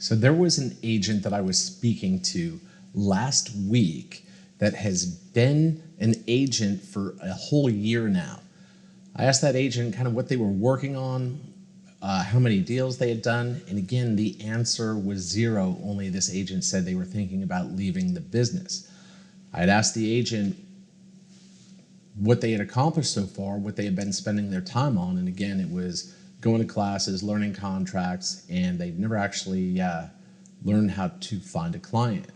So there was an agent that I was speaking to last week that has been an agent for a whole year now. I asked that agent kind of what they were working on, how many deals they had done, and again, the answer was zero. Only this agent said they were thinking about leaving the business. I had asked the agent what they had accomplished so far, what they had been spending their time on, and again, it was going to classes, learning contracts, and they'd never actually learned how to find a client.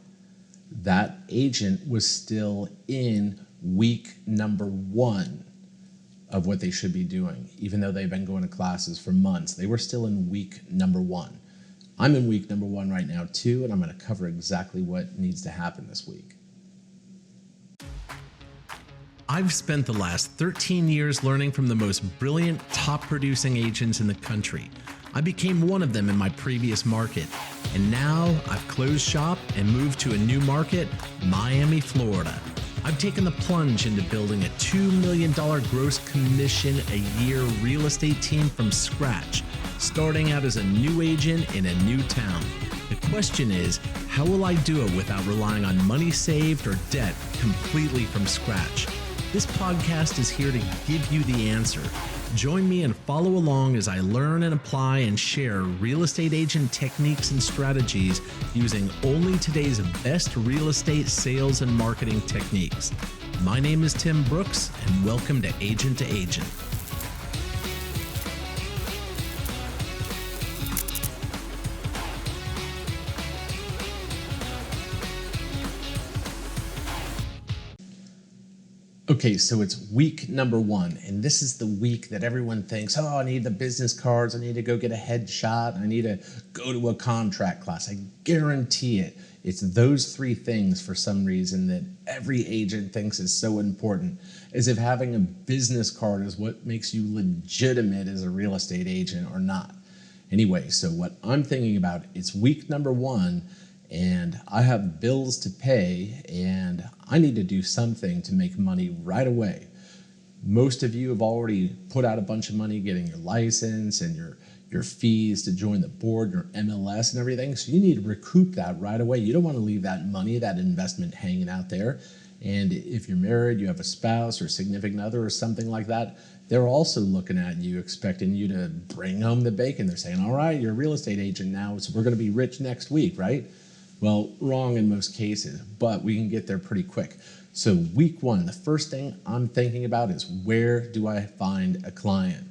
That agent was still in week number 1 of what they should be doing. Even though they've been going to classes for months, they were still in week number 1. I'm in week number 1 right now too, and I'm going to cover exactly what needs to happen this week. I've spent the last 13 years learning from the most brilliant, top-producing agents in the country. I became one of them in my previous market, and now I've closed shop and moved to a new market, Miami, Florida. I've taken the plunge into building a $2 million gross commission a year real estate team from scratch, starting out as a new agent in a new town. The question is, how will I do it without relying on money saved or debt completely from scratch? This podcast is here to give you the answer. Join me and follow along as I learn and apply and share real estate agent techniques and strategies using only today's best real estate sales and marketing techniques. My name is Tim Brooks, and welcome to Agent to Agent. Okay, so it's week number 1, and this is the week that everyone thinks, oh, I need the business cards, I need to go get a headshot, I need to go to a contract class. I guarantee it. It's those 3 things for some reason that every agent thinks is so important, as if having a business card is what makes you legitimate as a real estate agent or not. Anyway, so what I'm thinking about, it's week number 1, and I have bills to pay, and I need to do something to make money right away. Most of you have already put out a bunch of money getting your license and your fees to join the board, your MLS and everything, so you need to recoup that right away. You don't want to leave that money, that investment hanging out there. And if you're married, you have a spouse or significant other or something like that, they're also looking at you, expecting you to bring home the bacon. They're saying, all right, you're a real estate agent now, so we're going to be rich next week, right? Well, wrong in most cases, but we can get there pretty quick. So week 1, the first thing I'm thinking about is, where do I find a client?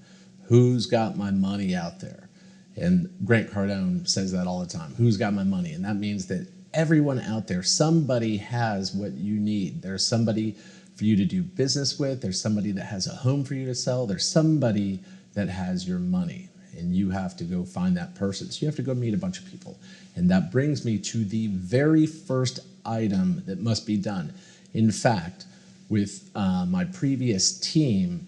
Who's got my money out there? And Grant Cardone says that all the time. Who's got my money? And that means that everyone out there, somebody has what you need. There's somebody for you to do business with. There's somebody that has a home for you to sell. There's somebody that has your money, and you have to go find that person. So you have to go meet a bunch of people. And that brings me to the very first item that must be done. In fact, with my previous team,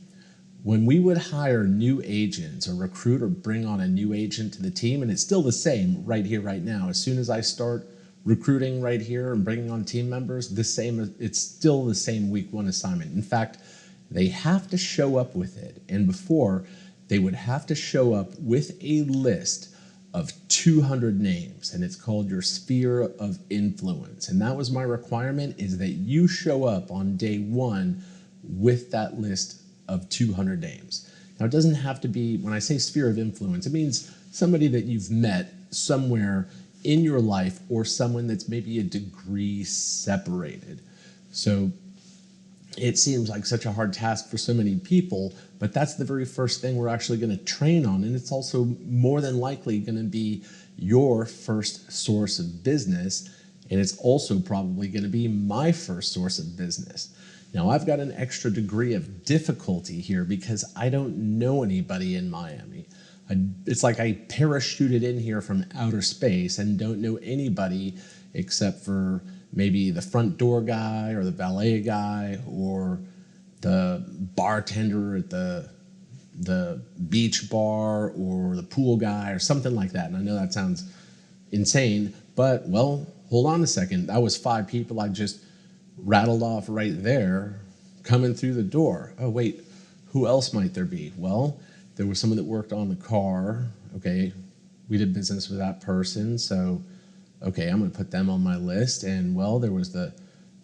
when we would hire new agents or recruit or bring on a new agent to the team, and it's still the same right here, right now. As soon as I start recruiting right here and bringing on team members, it's still the same week 1 assignment. In fact, they have to show up with it. And before, they would have to show up with a list of 200 names, and it's called your sphere of influence. And that was my requirement, is that you show up on day 1 with that list of 200 names. Now, it doesn't have to be, when I say sphere of influence, it means somebody that you've met somewhere in your life, or someone that's maybe a degree separated. So it seems like such a hard task for so many people, but that's the very first thing we're actually going to train on. And it's also more than likely going to be your first source of business. And it's also probably going to be my first source of business. Now, I've got an extra degree of difficulty here because I don't know anybody in Miami. It's like I parachuted in here from outer space and don't know anybody except for maybe the front door guy or the valet guy or the bartender at the beach bar or the pool guy or something like that. And I know that sounds insane, but well, hold on a second. That was 5 people I just rattled off right there coming through the door. Oh, wait, who else might there be? Well, there was someone that worked on the car. Okay, we did business with that person, so okay, I'm going to put them on my list. And well, there was the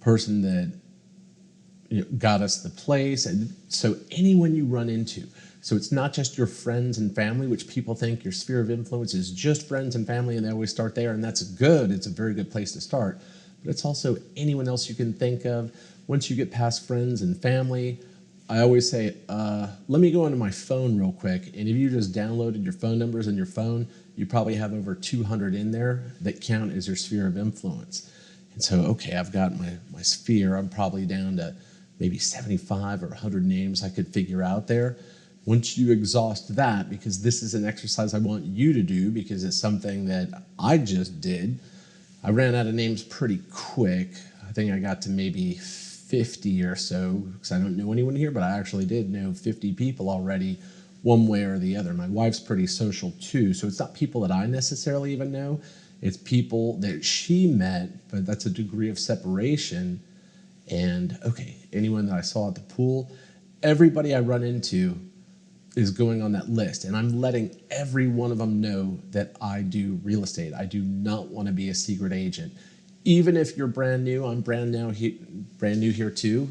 person that got us the place. And so anyone you run into, so it's not just your friends and family, which people think your sphere of influence is just friends and family, and they always start there, and that's good. It's a very good place to start. But it's also anyone else you can think of. Once you get past friends and family, I always say, let me go into my phone real quick. And if you just downloaded your phone numbers in your phone, you probably have over 200 in there that count as your sphere of influence. And so, okay, I've got my sphere. I'm probably down to maybe 75 or 100 names I could figure out there. Once you exhaust that, because this is an exercise I want you to do because it's something that I just did, I ran out of names pretty quick. I think I got to maybe 50 or so, because I don't know anyone here, but I actually did know 50 people already, one way or the other. My wife's pretty social too, so it's not people that I necessarily even know. It's people that she met, but that's a degree of separation. And okay, anyone that I saw at the pool, everybody I run into is going on that list, and I'm letting every one of them know that I do real estate. I do not want to be a secret agent. Even if you're brand new, I'm brand new here too.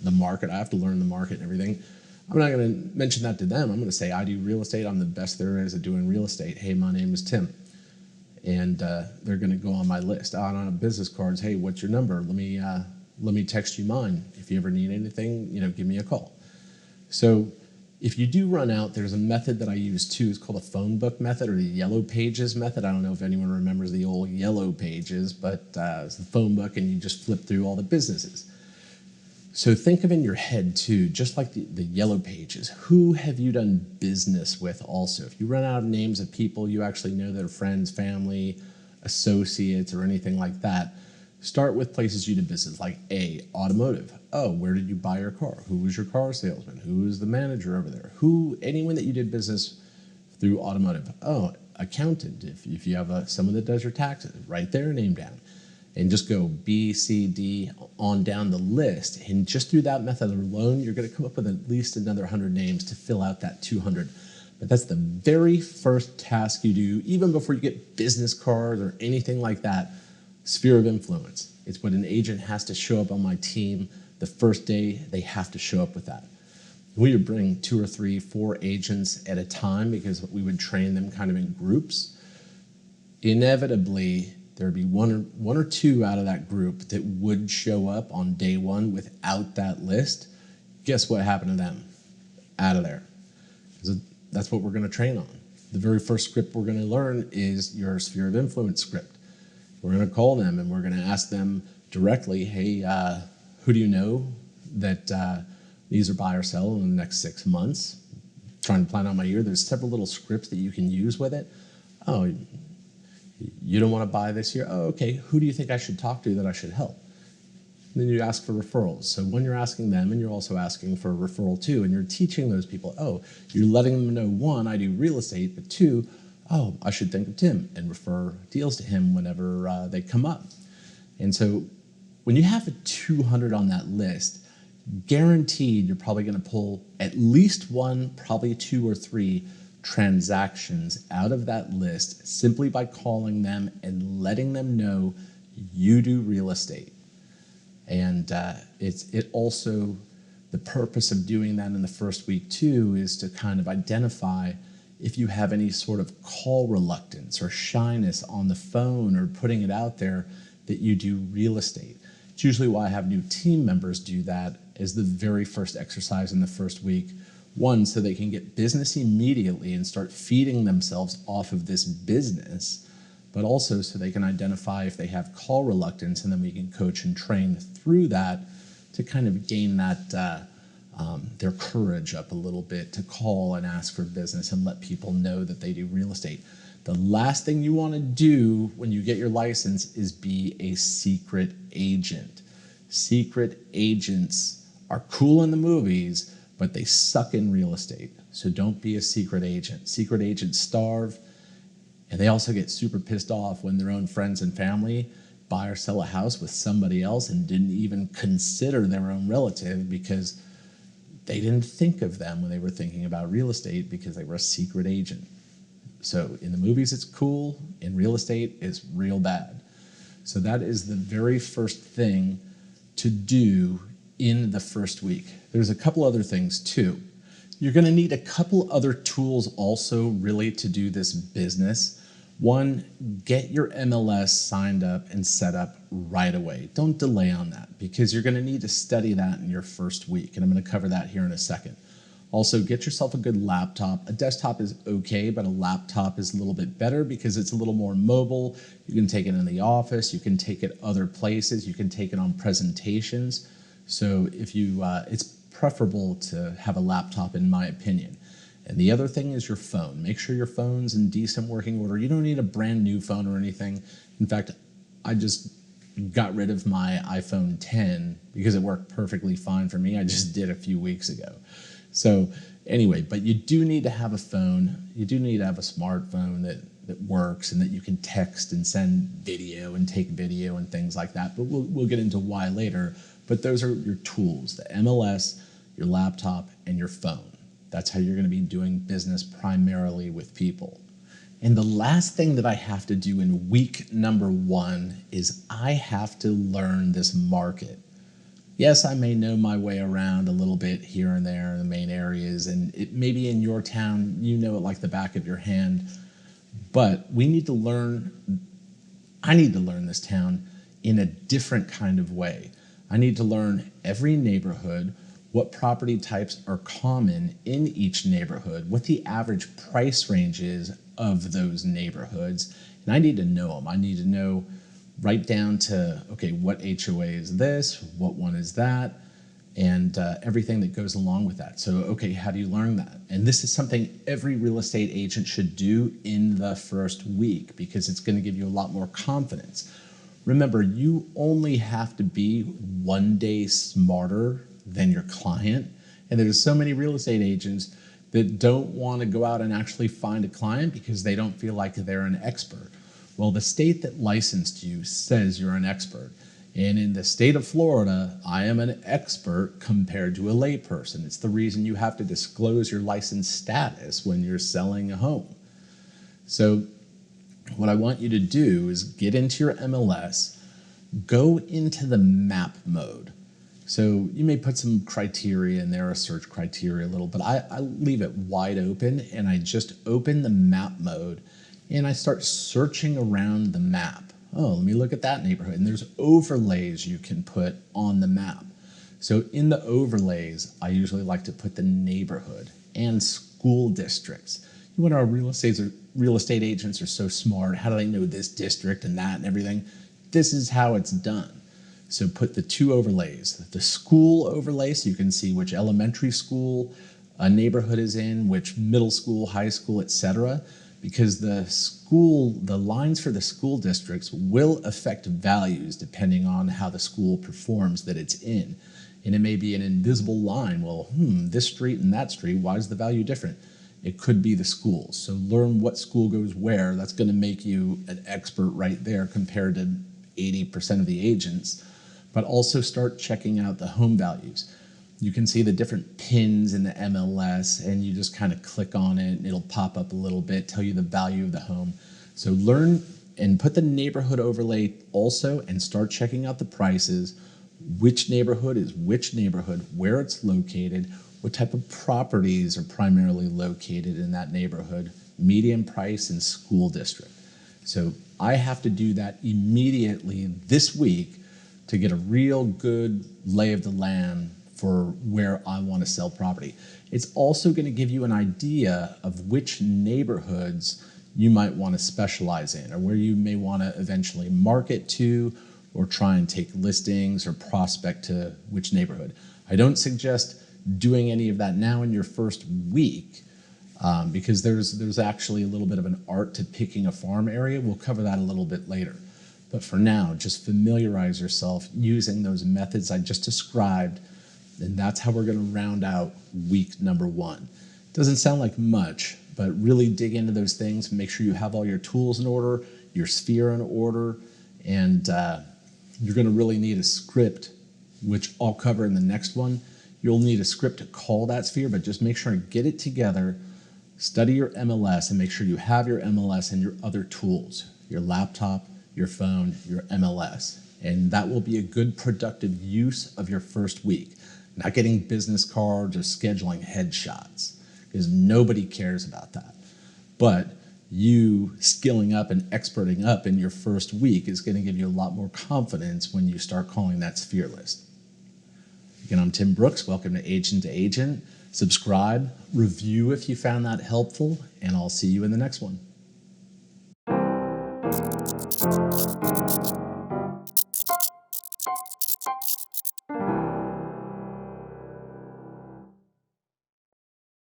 The market, I have to learn the market and everything. I'm not going to mention that to them. I'm going to say I do real estate. I'm the best there is at doing real estate. Hey, my name is Tim. And they're going to go on my list. On business cards, hey, what's your number? Let me text you mine. If you ever need anything, give me a call. So if you do run out, there's a method that I use too. It's called a phone book method or the yellow pages method. I don't know if anyone remembers the old yellow pages, but it's the phone book and you just flip through all the businesses. So think of in your head too, just like the yellow pages, who have you done business with also? If you run out of names of people you actually know that are friends, family, associates, or anything like that, start with places you did business, like automotive. Oh, where did you buy your car? Who was your car salesman? Who was the manager over there? Anyone that you did business through automotive. Oh, accountant. If you have someone that does your taxes, write their name down. And just go B, C, D on down the list. And just through that method alone, you're going to come up with at least another 100 names to fill out that 200. But that's the very first task you do, even before you get business cards or anything like that. Sphere of influence. It's what an agent has to show up on my team. The first day, they have to show up with that. We would bring 2 or 3, 4 agents at a time because we would train them kind of in groups. Inevitably, there would be one or two out of that group that would show up on day one without that list. Guess what happened to them? Out of there. That's what we're going to train on. The very first script we're going to learn is your sphere of influence script. We're going to call them and we're going to ask them directly, hey, who do you know that these are buy or sell in the next 6 months? Trying to plan out my year. There's several little scripts that you can use with it. Oh, you don't want to buy this year? Oh, okay. Who do you think I should talk to that I should help? And then you ask for referrals. So when you're asking them, and you're also asking for a referral too, and you're teaching those people, oh, you're letting them know, 1, I do real estate, but 2, oh, I should think of Tim and refer deals to him whenever they come up. And so when you have a 200 on that list, guaranteed you're probably going to pull at least 1, probably 2 or 3 transactions out of that list simply by calling them and letting them know you do real estate. And it also, the purpose of doing that in the first week too is to kind of identify if you have any sort of call reluctance or shyness on the phone or putting it out there that you do real estate. It's usually why I have new team members do that as the very first exercise in the first week. 1, so they can get business immediately and start feeding themselves off of this business, but also so they can identify if they have call reluctance, and then we can coach and train through that to kind of gain that their courage up a little bit to call and ask for business and let people know that they do real estate. The last thing you want to do when you get your license is be a secret agent. Secret agents are cool in the movies, but they suck in real estate. So don't be a secret agent. Secret agents starve, and they also get super pissed off when their own friends and family buy or sell a house with somebody else and didn't even consider their own relative because they didn't think of them when they were thinking about real estate because they were a secret agent. So in the movies, it's cool. In real estate, it's real bad. So that is the very first thing to do in the first week. There's a couple other things too. You're going to need a couple other tools also really to do this business. One, get your MLS signed up and set up right away. Don't delay on that because you're going to need to study that in your first week. And I'm going to cover that here in a second. Also, get yourself a good laptop. A desktop is okay, but a laptop is a little bit better because it's a little more mobile. You can take it in the office. You can take it other places. You can take it on presentations. So if you, it's preferable to have a laptop in my opinion. And the other thing is your phone. Make sure your phone's in decent working order. You don't need a brand new phone or anything. In fact, I just got rid of my iPhone 10 because it worked perfectly fine for me. I just did a few weeks ago. So anyway, but you do need to have a phone. You do need to have a smartphone that works and that you can text and send video and take video and things like that. But we'll get into why later. But those are your tools, the MLS, your laptop, and your phone. That's how you're going to be doing business primarily with people. And the last thing that I have to do in week number 1 is I have to learn this market. Yes, I may know my way around a little bit here and there in the main areas, and it maybe in your town, you know it like the back of your hand, but we need to learn, I need to learn this town in a different kind of way. I need to learn every neighborhood, what property types are common in each neighborhood, what the average price range is of those neighborhoods, and I need to know them. I need to know right down to, okay, what HOA is this, what one is that, and everything that goes along with that. So, okay, how do you learn that? And this is something every real estate agent should do in the first week because it's going to give you a lot more confidence. Remember, you only have to be 1 day smarter than your client. And there's so many real estate agents that don't want to go out and actually find a client because they don't feel like they're an expert. Well, the state that licensed you says you're an expert. And in the state of Florida, I am an expert compared to a layperson. It's the reason you have to disclose your license status when you're selling a home. So what I want you to do is get into your MLS, go into the map mode. So you may put some criteria in there, a search criteria a little, but I leave it wide open and I just open the map mode and I start searching around the map. Oh, let me look at that neighborhood. And there's overlays you can put on the map. So in the overlays, I usually like to put the neighborhood and school districts. When our real estate agents are so smart, how do they know this district and that and everything? This is how it's done. So put the 2 overlays, the school overlay so you can see which elementary school a neighborhood is in, which middle school, high school, etc. Because the lines for the school districts will affect values depending on how the school performs that it's in. And it may be an invisible line. Well, this street and that street, why is the value different? It could be the schools. So learn what school goes where. That's going to make you an expert right there compared to 80% of the agents. But also start checking out the home values. You can see the different pins in the MLS and you just kind of click on it and it'll pop up a little bit, tell you the value of the home. So learn and put the neighborhood overlay also and start checking out the prices, which neighborhood is which neighborhood, where it's located, what type of properties are primarily located in that neighborhood, median price and school district. So I have to do that immediately this week to get a real good lay of the land for where I want to sell property. It's also going to give you an idea of which neighborhoods you might want to specialize in or where you may want to eventually market to or try and take listings or prospect to which neighborhood. I don't suggest doing any of that now in your first week because there's actually a little bit of an art to picking a farm area. We'll cover that a little bit later. But for now, just familiarize yourself using those methods I just described, and that's how we're going to round out week number 1. Doesn't sound like much, but really dig into those things. Make sure you have all your tools in order, your sphere in order, and you're going to really need a script, which I'll cover in the next one. You'll need a script to call that sphere, but just make sure to get it together Study your MLS and make sure you have your MLS and your other tools, your laptop, your phone, your MLS. And that will be a good productive use of your first week. Not getting business cards or scheduling headshots, because nobody cares about that. But you skilling up and experting up in your first week is going to give you a lot more confidence when you start calling that sphere list. Again, I'm Tim Brooks. Welcome to Agent to Agent. Subscribe, review if you found that helpful, and I'll see you in the next one.